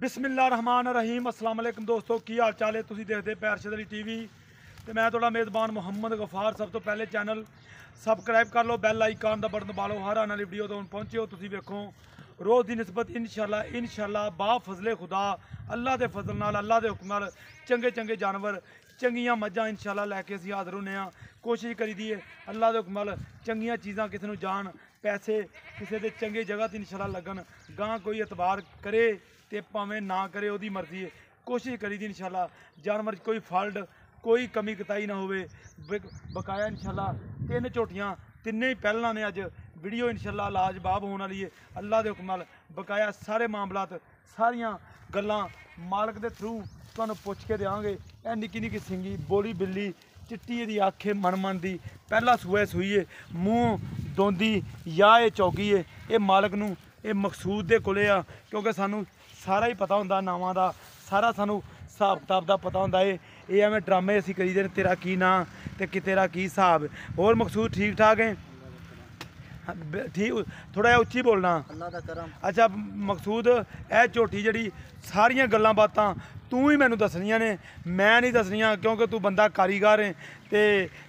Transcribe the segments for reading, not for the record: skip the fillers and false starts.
बिस्मिल्लाहिर्रहमानिर्रहीम अस्सलाम वालेकुम दोस्तों की हाल चाल है। तुसीं देखदे पे अरशद अली टीवी ते मैं तुहाडा मेज़बान मुहम्मद गफार। सब तो पहले चैनल सबसक्राइब कर लो, बैल आइकन दा बटन दबा लो। हर आने वाली वीडियो तो पहुंचे हो तुसीं वेखो रोज़ की निस्बत इंशाअल्लाह बा फजले खुदा अल्लाह के फजल नाल अल्लाह के हुक्म नाल चंगे चंगे जानवर चंगियां मझां इंशाअल्लाह लैके असीं हाज़र होने आ। कोशिश करी दी है अल्लाह के हुक्म नाल चंगियां चीज़ां किसी नूं जान पैसे किसी के चंगे जगह ते इंशाअल्लाह लगन। गां कोई एतबार करे तो भावें ना करे, वो मर्जी है। कोशिश करी दी इंशाअल्लाह जानवर कोई फल्ट कोई कमी कताई ना होवे। बकाया इंशाअल्लाह 3 झोटियां तिन्ने ही पहलां ने। अज वीडियो इंशाअल्लाह लाजवाब होने वाली है अल्लाह के हुक्म नाल। बकाया सारे मामलात सारियां गल्लां मालक के थ्रू तुहानूं पुछ के देंगे। यह निक्की निक्की सिंगी बोली बिल्ली चिट्टी दी आखे मन दी पहला सूए सूई है, मूँह दोंदी या ये चौगी है। ये मालक नूं ये मकसूद दे कोले आ, क्योंकि सानू सारा ही पता होंदा नावां दा, सारा सानू हिसाब किताब दा पता होंदा है। ये एवें ड्रामे असीं करी दे तेरा की नां ते कि तेरा की हिसाब। होर मकसूद ठीक ठाक है? ठीक, थोड़ा जिहा उच्ची बोलना। अल्लाह दा करम। अच्छा मकसूद ए झोटी जिहड़ी सारियां गल्लां बातां तू ही मैनू दसनियां ने, मैं नहीं दसनियां, क्योंकि तू बंदा कारीगर है। ते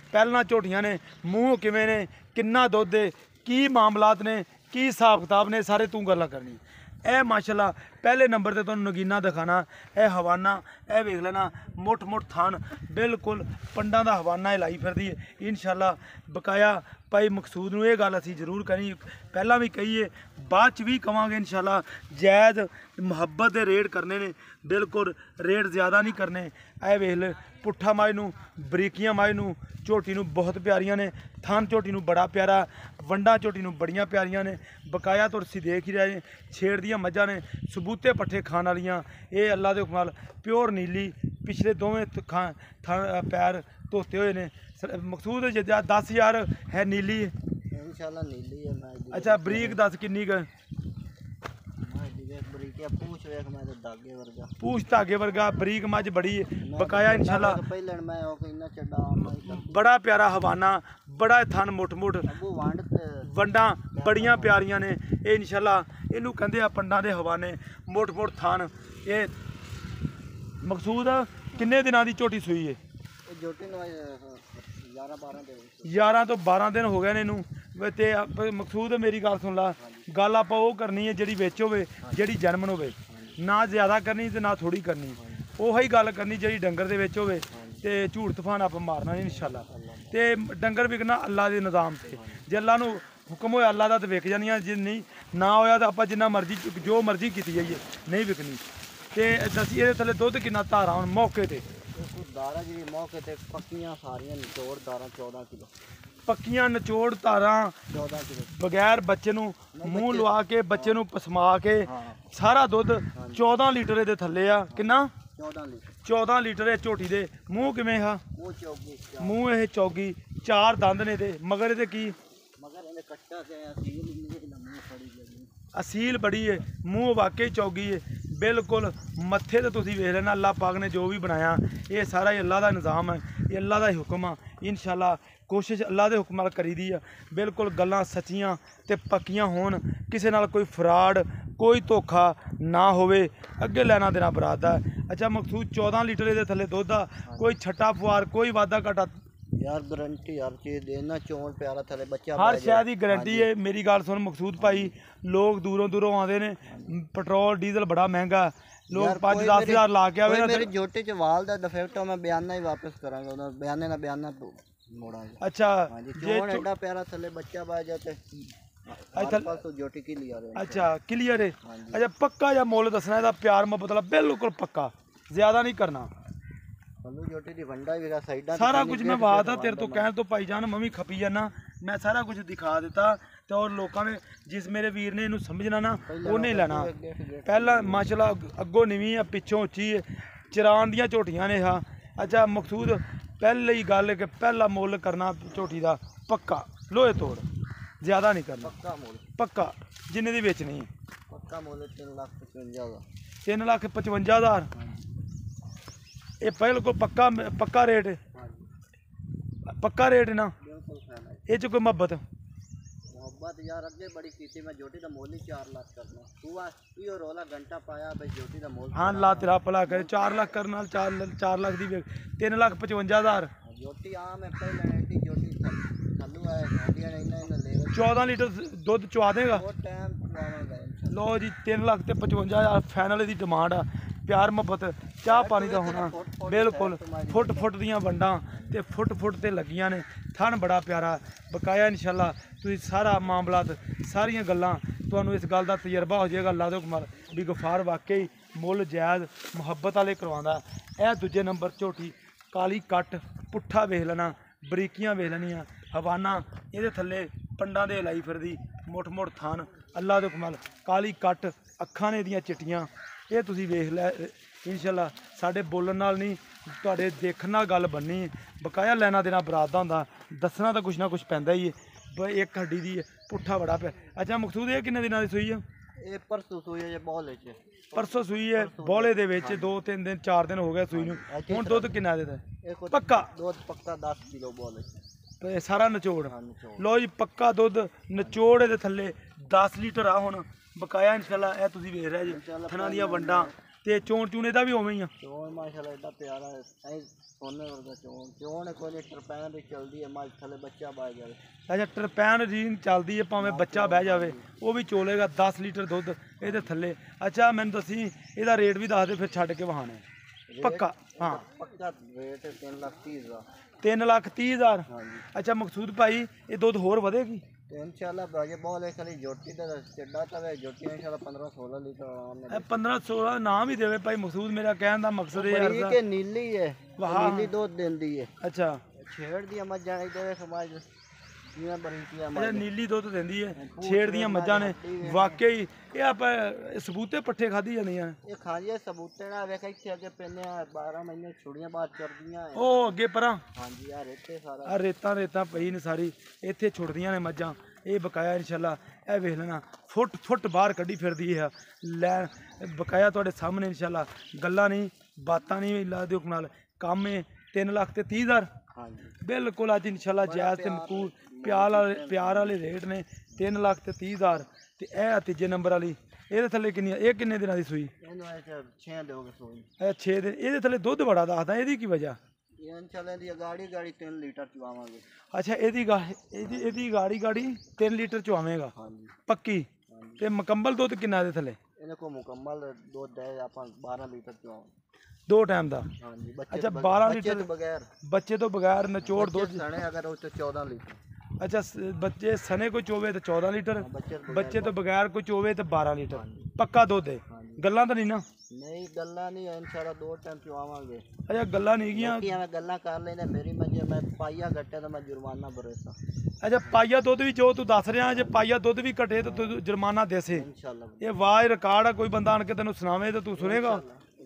पहलां झोटियां ने मूँह किवें ने, किन्ना दुद्ध है, की मामलात ने, की हिसाब किताब ने, सारे तू गल्लां करनी। ए माशाल्लाह पहले नंबर ते तुहानूं नगीना दिखाना। ए हवाना ए वेख लेना मुठ मुठ थान बिल्कुल पंडां दा हवाना लाई फिरदी है इंशाअल्लाह। बकाया भाई मकसूद नूं ये गल असीं जरूर करी, पहलां भी कही है बाद च भी कवांगे इंशाअल्लाह। जायज़ मुहब्बत दे रेट करने ने, बिल्कुल रेट ज़्यादा नहीं करने। ए वेख ले पुट्ठा माई नूं बरीकियां माई नूं झोटी नूं बहुत प्यारियां ने, थान झोटी नूं बड़ा प्यारा, वंडा झोटी नूं बड़ियां प्यारियां ने। बकाया तुसीं देख ही रहे छेड़ दियां मझां ने, सबूते पट्ठे खाण वालियां। ये अल्लाह के हुक्म नाल प्योर नीली, पिछले दोवें पैर धोते हुए ने। मकसूद 10,000 है नीली इंशाअल्लाह नीली है। मैं अच्छा बरीक दस किन्नी क? पूछ वेख मैं ते धागे वर्गा, पूछ धागे वर्गा बरीक मझ बड़ी है। बकाया इंशाअल्लाह पहले मैं ओ इन्ना चड्डा बड़ा प्यारा हवाना, बड़ा थन मुठ मुठ, वंडा बड़ियां प्यारियां ने। ये इंशाअल्लाह इनू कहंदे आ पंडां दे हवाने, मुठ मुठ थान। ये मकसूद किन्ने दिनां दी झोटी सूई है? झोटी 11 तो 12 दिन हो गए ने इनू। ते मकसूद मेरी गल सुन ला, गल आपां ओह करनी है जिहड़ी विच होवे, जिहड़ी जनमन होवे, ना ज़्यादा करनी ते ना थोड़ी करनी। ओही गल करनी जिहड़ी डंगर दे विच होवे। ते झूठ तूफान आपां मारना नहीं इंशाअल्लाह। ते डंगर विकना अल्लाह दे निज़ाम ते, जे अल्लाह नूं हुक्म होया अल्लाह दा ते विक जानियां, जे नहीं ना होया तो आपां जिन्ना मर्जी जो मर्जी कीती जाइए नहीं विकनी। ते दसी इहदे थल्ले दुद्ध किन्ना धारा हुण मौके ते? दारा जी मौके ते पक्कियां सारियां निचोड़ दारा 14 किलो, पक्कियां नचोड़ धारा 14 किलो बगैर बच्चे नूं मूँह लवा के बच्चे नूं पसमा के सारा दुद्ध 14 लीटर दे थल्ले आ। किन्ना? 14 लीटर। 14 लीटर है झोटी दे। मूँह किवें हा? वो चौकी मूँह ये चौगी, 4 दंद ने ते मगर इहदे की मगर इहदे कट्टा ते असील मुंह खड़ी लगी, असील बड़ी है। मूँह वाकई चौगी है बिल्कुल। मत्थे ते तुसीं वेख लेना अल्लाह पाक ने जो भी बनाया ये सारा ही अल्लाह का निज़ाम है, ये अल्लाह का हुक्म आ। इंशाअल्लाह कोशिश अल्लाह के हुक्म नाल करी दी है बिल्कुल। गल्लां सच्चियां ते पक्कियां होण, किसी नाल कोई फ्रॉड कोई धोखा ना होवे, अगे लेना देना बरात दा। अच्छा मकसूद 14 लीटर दे थल्ले दुद्ध आ, कोई छट्टा फुआर कोई वाधा घाटा? यार गारंटी हर चीज देना, चोण प्यारा थले बच्चा हर शहर की गारंटी है। मेरी गल सुन मकसूद भाई, लोग दूरों दूरों आते हैं, पेट्रोल डीजल बड़ा महंगा, लोग 5-10 हज़ार ला के आवे ना। मेरी झोटी च वाल दा डिफेक्ट हो, मैं बयाना ही वापस करांगा, उदा बयाने ना बयाना मोड़ांगा। अच्छा चोण एडा प्यारा थले बच्चा बा जाते अच्छा तो झोटी क्लियर है। अच्छा क्लियर है। अच्छा पक्का या मोल दसना है प्यार मोहब्बत वाला बिल्कुल पक्का, ज्यादा नहीं करना। झोटी दी वंडा भी साइडा सारा कुछ मैं बात है तेरे तो कहने तो भाई जान मैं भी खपी जाना, मैं सारा कुछ दिखा दिता। तो और लोगों ने जिस मेरे वीर ने इनू समझना ना उन्हें लेना। पहला माशाल्लाह अगों नीवी है पिछों उच्ची है, चरान दियां झोटियां ने। हाँ अच्छा मकसूद पहले ही गल कि पहला मुल करना झोटी का पक्का लोहे तोड़, ज़्यादा नहीं करना। पक्का मुल पक्का जिन्ने दी बेचनी है पक्का मुल 3,55,000। 3,55,000 ये बिल्कुल पक्का पक्का रेट है, पक्का रेट है ना? ये कोई मोहब्बत मोहब्बत यार अगे बड़ी की मैं जोटी का मोल ही 4 लाख करना तू यो रोला घंटा पाया भाई जोटी का मोल हाँ ला तेरा भला करे 4 लाख करन नाल 4 लाख दी 3,55,000 जोटी आम है पहले एटी जोटी थल्लू है हड्डियां ने इन्ना ले 14 लीटर दुध चवा देगा वो टाइम चुआवांगा लो जी 3,55,000 फाइनल ਦੀ ਡਿਮਾਂਡ ਆ ਪਿਆਰ ਮੁਹੱਬਤ ਚਾਹ ਪਾਣੀ ਦਾ ਹੋਣਾ ਬਿਲਕੁਲ ਫੁੱਟ ਦੀਆਂ ਵੰਡਾਂ ਤੇ ਫੁੱਟ ਤੇ ਲੱਗੀਆਂ ਨੇ ਥਣ ਬੜਾ ਪਿਆਰਾ ਬਕਾਇਆ ਇਨਸ਼ਾਅੱਲਾ ਤੁਸੀਂ ਸਾਰਾ ਮਾਮਲਾਤ ਸਾਰੀਆਂ ਗੱਲਾਂ ਤੁਹਾਨੂੰ ਇਸ ਗੱਲ ਦਾ ਤਜਰਬਾ ਹੋ ਜਾਏਗਾ ਅੱਲਾ ਦੇ ਹੁਕਮ ਵੀ ਗਫਾਰ ਵਾਕਈ ਮੁੱਲ ਜਾਇਜ਼ ਮੁਹੱਬਤ ਵਾਲੇ ਕਰਵਾਉਂਦਾ ਇਹ ਦੂਜੇ ਨੰਬਰ ਝੋਟੀ ਕਾਲੀ ਕੱਟ ਪੁੱਠਾ ਵੇਖ ਲੈਣਾ ਬਰੀਕੀਆਂ ਵੇਖ ਲੈਣੀਆਂ ਹਵਾਨਾ ਇਹਦੇ ਥੱਲੇ ਪੰਡਾਂ ਦੇ ਲਾਈ ਫਿਰਦੀ ਮੁੱਠ ਥਣ ਅੱਲਾ ਦੇ ਹੁਕਮ ਕਾਲੀ ਕੱਟ ਅੱਖਾਂ ਨੇ ਇਹਦੀਆਂ ਚਿੱਟੀਆਂ ਇਹ ਤੁਸੀਂ ਵੇਖ ਲੈ ਇਨਸ਼ਾਅੱਲਾ ਸਾਡੇ ਬੋਲਣ ਨਾਲ ਨਹੀਂ ਤੁਹਾਡੇ ਦੇਖਣ ਨਾਲ ਗੱਲ ਬਣਨੀ ਬਕਾਇਆ ਲੈਣਾ ਦੇਣਾ ਬਰਾਤ ਦਾ ਹੁੰਦਾ ਦੱਸਣਾ ਤਾਂ ਕੁਛ ਨਾ ਕੁਛ ਪੈਂਦਾ ਹੀ ਹੈ ਇੱਕ ਹੱਡੀ ਦੀ ਪੁੱਠਾ ਬੜਾ ਪਿਆ ਅੱਛਾ ਮਕਸੂਦ ਇਹ ਕਿੰਨੇ ਦਿਨਾਂ ਦੀ ਸੂਈ ਆ ਇਹ ਪਰਸੋਂ ਸੂਈ ਹੈ ਬੋਲੇ ਚ ਪਰਸੋਂ ਸੂਈ ਹੈ ਬੋਲੇ ਦੇ ਵਿੱਚ 2-3 ਦਿਨ 4 ਦਿਨ ਹੋ ਗਏ ਸੂਈ ਨੂੰ ਹੁਣ ਦੁੱਧ ਕਿੰਨਾ ਦੇਦਾ ਪੱਕਾ ਦੁੱਧ ਪੱਕਾ 10 ਕਿਲੋ ਬੋਲੇ ਤੇ ਸਾਰਾ ਨਿਚੋੜ ਲੋ ਜੀ ਪੱਕਾ ਦੁੱਧ ਨਿਚੋੜ ਇਹਦੇ ਥੱਲੇ 10 ਲੀਟਰ ਆ ਹੁਣ ਬਕਾਇਆ ਇਨਸ਼ਾਅੱਲਾ ਇਹ ਤੁਸੀਂ ਵੇਖ ਰਹੇ ਜੀ ਥਣਾ ਦੀਆਂ ਵੰਡਾਂ ਤੇ ਚੋਣ ਚੂਣੇ ਦਾ ਵੀ ਉਵੇਂ ਹੀ ਆ ਚੋਣ ਮਾਸ਼ਾਅੱਲਾ ਏਡਾ ਪਿਆਰਾ ਹੈ ਐ ਸੋਨੇ ਵਰਗਾ ਚੋਣ ਕੋਈ ਨਹੀਂ ਟਰਪੈਨ ਦੀ ਚੱਲਦੀ ਹੈ ਮਾਲ ਥੱਲੇ ਬੱਚਾ ਬਾਜ ਜਾਵੇ ਅੱਛਾ ਟਰਪੈਨ ਰੀਨ ਚੱਲਦੀ ਹੈ ਭਾਵੇਂ ਬੱਚਾ ਬਹਿ ਜਾਵੇ ਉਹ ਵੀ ਚੋਲੇਗਾ 10 ਲੀਟਰ ਦੁੱਧ ਇਹਦੇ ਥੱਲੇ ਅੱਛਾ ਮੈਨੂੰ ਦੱਸੀ ਇਹਦਾ ਰੇਟ ਵੀ ਦੱਸ ਦੇ ਫਿਰ ਛੱਡ ਕੇ ਵਹਾਣਾ ਪੱਕਾ ਹਾਂ ਪੱਕਾ ਰੇਟ 3,30,000 3,30,000 ਹਾਂਜੀ ਅੱਛਾ ਮਕਸੂਦ ਭਾਈ ਇਹ ਦੁੱਧ ਹੋਰ ਵਧੇਗੀ इंशाल्लाह बाजे बॉल है खाली जोटी तो चड्डा तवे जोटी इंशाल्लाह 15-16 लीटर आराम में 15-16 नाम ही देवे भाई मकसूद मेरा कहने का मकसद है यार के नीली है नीली दूध देंदी है अच्छा छेड़ दी मज्जा नहीं देवे समाज ਦੀਆਂ ਬਰੀਕੀਆਂ ਅੱਛਾ ਨੀਲੀ ਦੁੱਧ ਦਿੰਦੀ ਹੈ ਛੇੜ ਦੀਆਂ ਮੱਝਾਂ ਨੇ ਵਾਕਈ ਇਹ ਆਪਾਂ ਸਬੂਤੇ ਪੱਠੇ ਖਾਧੀ ਜਾਂਦੀਆਂ ਇਹ ਖਾਂਦੀਆਂ ਸਬੂਤੇ ਨਾਲ ਵੇਖ ਇੱਥੇ ਅੱਗੇ ਪੈਨੇ 12 ਮਹੀਨੇ ਛੁੜੀਆਂ ਬਾਅਦ ਚਰਦੀਆਂ ਉਹ ਅੱਗੇ ਪਰਾਂ ਹਾਂਜੀ ਆ ਰੇਤੇ ਸਾਰਾ ਆ ਰੇਤਾਂ ਪਈ ਨੇ ਸਾਰੀ ਇੱਥੇ ਛੁੱਟਦੀਆਂ ਨੇ ਮੱਝਾਂ ਇਹ ਬਕਾਇਆ ਇਨਸ਼ਾਅੱਲਾ ਇਹ ਵੇਖ ਲੈਣਾ ਫੁੱਟ ਬਾਹਰ ਕੱਢੀ ਫਿਰਦੀ ਹੈ ਲੈ ਬਕਾਇਆ ਤੁਹਾਡੇ ਸਾਹਮਣੇ ਇਨਸ਼ਾਅੱਲਾ ਗੱਲਾਂ ਨਹੀਂ ਬਾਤਾਂ ਨਹੀਂ ਅੱਲਾ ਦੇ ਹੁਕਮ ਨਾਲ ਕੰਮ ਹੈ 3,30,000 ਹਾਂਜੀ ਬਿਲਕੁਲ ਅੱਜ ਇਨਸ਼ਾਅੱਲਾ ਜਾਇਜ਼ ਤੇ ਮਕੂਲ ਪਿਆਰ ਵਾਲੇ ਰੇਟ ਨੇ 3,30,000 ਤੇ ਇਹ ਤੀਜੇ ਨੰਬਰ ਵਾਲੀ ਇਹਦੇ ਥੱਲੇ ਕਿੰਨੀ ਇਹ ਕਿੰਨੇ ਦਿਨਾਂ ਦੀ ਸੂਈ ਇਹਨੂੰ 6 ਦਿਓਗੇ ਸੂਈ ਇਹ 6 ਦਿਨ ਇਹਦੇ ਥੱਲੇ ਦੁੱਧ ਬੜਾ ਦੱਸਦਾ ਇਹਦੀ ਕੀ ਵਜ੍ਹਾ ਇਹ ਇਨਸ਼ਾਅੱਲਾ ਦੀ ਗਾੜੀ 3 ਲੀਟਰ ਚਵਾਵਾਂਗੇ ਅੱਛਾ ਇਹਦੀ ਗਾੜੀ 3 ਲੀਟਰ ਚਵਾਵੇਂਗਾ ਹਾਂਜੀ ਪੱਕੀ ਤੇ ਮੁਕੰਮਲ ਦੁੱਧ ਕਿੰਨਾ ਇਹਦੇ ਥੱਲੇ ਇਹਨੇ ਕੋ ਮੁਕੰਮਲ ਦੁੱਧ ਹੈ ਆਪਾਂ 12 ਲੀਟਰ ਚਵਾਵਾਂਗੇ 2 ਟਾਈਮ ਦਾ ਹਾਂਜੀ ਅੱਛਾ 12 ਲੀਟਰ ਬਗੈਰ ਬੱਚੇ ਤੋਂ ਬਗੈਰ ਨਿਚੋੜ ਦੁੱਧ ਸਣੇ ਅਗਰ ਉਹ 14 ਲੀਟਰ ਅੱਛਾ ਬੱਚੇ ਸਨੇ ਕੋਈ ਚੋਵੇ ਤੇ 14 ਲੀਟਰ ਬੱਚੇ ਤੋਂ ਬਗੈਰ ਕੋਈ ਚੋਵੇ ਤੇ 12 ਲੀਟਰ ਪੱਕਾ ਦੁੱਧ ਹੈ ਗੱਲਾਂ ਤਾਂ ਨਹੀਂ ਨਾ ਨਹੀਂ ਗੱਲਾਂ ਨਹੀਂ ਇਨਸ਼ਾਅੱਲਾ 2 ਟਾਈਮ ਚਵਾਵਾਂਗੇ ਅੱਛਾ ਗੱਲਾਂ ਨਹੀਂ ਗੀਆਂ ਮੈਂ ਗੱਲਾਂ ਕਰ ਲੈਂਦਾ ਮੇਰੀ ਮੰਜੇ ਮੈਂ ਪਾਈਆ ਘਟੇ ਤਾਂ ਮੈਂ ਜੁਰਮਾਨਾ ਭਰੇਸਾ ਅੱਛਾ ਪਾਈਆ ਦੁੱਧ ਵੀ ਜੋ ਤੂੰ ਦੱਸ ਰਿਹਾ ਜੇ ਪਾਈਆ ਦੁੱਧ ਵੀ ਘਟੇ ਤਾਂ ਤੂੰ ਜੁਰਮਾਨਾ ਦੇਸੇ ਇਨਸ਼ਾਅੱਲਾ ਇਹ ਵਾਹ ਰਿਕਾਰਡ ਆ ਕੋਈ ਬੰਦਾ ਆਣ ਕੇ ਤੈਨੂੰ ਸੁਣਾਵੇ ਤਾਂ ਤੂੰ ਸੁਣੇਗਾ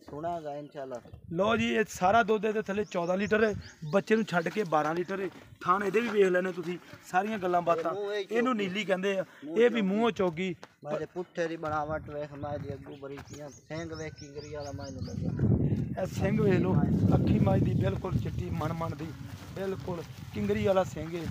ਸੁਣਾਗਾ ਇਨਸ਼ਾਅੱਲਾ ਲੋ ਜੀ ਇਹ ਸਾਰਾ ਦੁੱਧ ਇਹਦੇ ਥੱਲੇ 14 ਲੀਟਰ ਹੈ ਬੱਚੇ ਨੂੰ ਛੱਡ ਕੇ 12 ਲੀਟਰ ਹੈ ਥਾਣ ਇਹਦੇ ਵੀ ਵੇਖ ਲੈਣੇ ਤੁਸੀਂ ਸਾਰੀਆਂ ਗੱਲਾਂ ਬਾਤਾਂ ਇਹਨੂੰ ਨੀਲੀ ਕਹਿੰਦੇ ਆ ਇਹ ਵੀ ਮੂੰਹੋਂ ਚੋਗੀ ਮੇਰੇ ਪੁੱਠੇ ਦੀ ਬਣਾਵਟ ਵੇਖ ਮੈਂ ਦੀ ਅੱਗੂ ਬਰੀਕੀਆਂ ਸਿੰਘ ਵੇਖ ਕਿੰਗਰੀ ਵਾਲਾ ਮੈਨੂੰ ਲੱਗਿਆ ਇਹ ਸਿੰਘ ਵੇਖ ਲੋ ਅੱਖੀ ਮਾਈ ਦੀ ਬਿਲਕੁਲ ਚਿੱਟੀ ਮਣ ਦੀ ਬਿਲਕੁਲ ਕਿੰਗਰੀ ਵਾਲਾ ਸਿੰਘ ਹੈ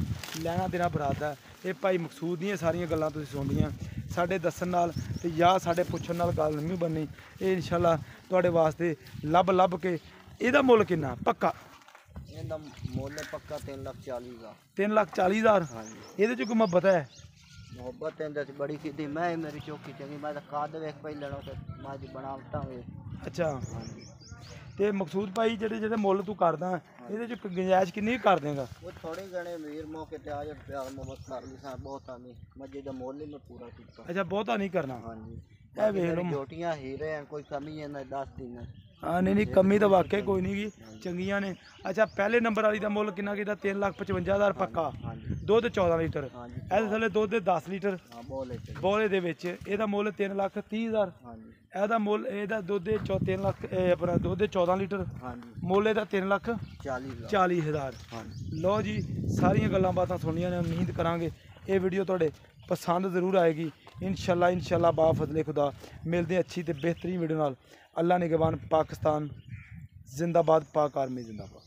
ਲੈਣਾ ਦੇਣਾ ਬਰਾਤ ਦਾ ਇਹ ਭਾਈ ਮਕਸੂਦ ਦੀਆਂ ਸਾਰੀਆਂ ਗੱਲਾਂ ਤੁਸੀਂ ਸੁਣਦੀਆਂ ਸਾਡੇ ਦੱਸਣ ਨਾਲ ਤੇ ਜਾਂ ਸਾਡੇ ਪੁੱਛਣ ਨਾਲ ਗੱਲ ਨਹੀਂ ਬਣਨੀ ਇਹ ਇਨਸ਼ਾਅੱਲਾ ਤੁਹਾਡੇ ਵਾਸਤੇ ਲੱਭ ਕੇ ਇਹਦਾ ਮੁੱਲ ਕਿੰਨਾ ਪੱਕਾ ਇਹਦਾ ਮੁੱਲ ਪੱਕਾ 3,40,000 3,40,000 ਹਾਂਜੀ ਇਹਦੇ ਚ ਕੋਈ ਮੁਹੱਬਤ ਹੈ ਮੁਹੱਬਤ ਇਹਦੇ ਚ ਬੜੀ ਕੀਤੀ ਮੈਂ ਮੇਰੀ ਚੌਕੀ ਚੰਗੀ ਮੈਂ ਤਾਂ ਕਾਦ ਵੇਖ ਪਈ ਲੈਣਾ ਤੇ ਮੈਂ ਜੀ ਬਣਾਵਟਾਂ ਵੇ ਅੱਛਾ ਹਾਂਜੀ ਤੇ ਮਕਸੂਦ ਭਾਈ ਜਿਹੜੇ ਮੁੱਲ ਤੂੰ ਕਰਦਾ ਇਹਦੇ ਚ ਗੁੰਜਾਇਸ਼ ਕਿੰਨੀ ਕਰ ਦੇਗਾ ਉਹ ਥੋੜੇ ਗਣੇ ਵੀਰ ਮੌਕੇ ਤੇ ਆ ਜਾ ਪਿਆਰ ਮੁਹੱਬਤ ਕਰ ਲਈ ਸਾਂ ਬਹੁਤਾ ਨਹੀਂ ਮੱਜੇ ਦਾ ਮੁੱਲ ਹੀ ਮੈਂ ਪੂਰਾ ਕੀਤਾ ਅੱਛਾ ਬਹੁਤਾ ਨਹੀਂ ਕਰਨਾ ਹਾਂਜੀ ਇਹ ਵੇਖ ਲਓ ਜੋਟੀਆਂ ਹੀਰੇ ਹਨ ਕੋਈ ਕਮੀ ਹੈ ਨਾ 10 ਦਿਨ ਹਾਂ ਨਹੀਂ ਕਮੀ ਤਾਂ ਵਾਕਿਆ ਕੋਈ ਨਹੀਂ ਗੀ ਚੰਗੀਆਂ ਨੇ ਅੱਛਾ ਪਹਿਲੇ ਨੰਬਰ ਵਾਲੀ ਦਾ ਮੁੱਲ ਕਿੰਨਾ ਕੀਤਾ 3,55,000 ਪੱਕਾ ਦੁੱਧ 14 ਲੀਟਰ ਇਹਦੇ ਥੱਲੇ ਦੁੱਧ ਦੇ 10 ਲੀਟਰ ਬੋਲੇ ਦੇ ਵਿੱਚ ਇਹਦਾ ਮੁੱਲ 3,30,000 ਇਹਦਾ ਮੁੱਲ ਇਹਦਾ ਦੁੱਧ ਦੇ 3 ਲੱਖ ਆਪਣਾ ਦੁੱਧ ਦੇ 14 ਲੀਟਰ ਮੁੱਲ ਇਹਦਾ 3,40,000 ਲਓ ਜੀ ਸਾਰੀਆਂ ਗੱਲਾਂ ਬਾਤਾਂ ਸੁਣੀਆਂ ਨੇ ਉਮੀਦ ਕਰਾਂਗੇ ਇਹ ਵੀਡੀਓ ਤੁਹਾਡੇ ਪਸੰਦ ਜ਼ਰੂਰ ਆਏਗੀ ਇਨਸ਼ਾਅੱਲਾ ਬਾ ਫਜ਼ਲੇ ਖੁਦਾ ਮਿਲਦੇ ਅੱਛੀ ਤੇ ਬਿਹਤਰੀਨ ਵੀਡੀਓ ਨਾਲ ਅੱਲਾ ਨਿਗਹਬਾਨ ਪਾਕਿस्तान जिंदाबाद पाक आर्मी जिंदाबाद।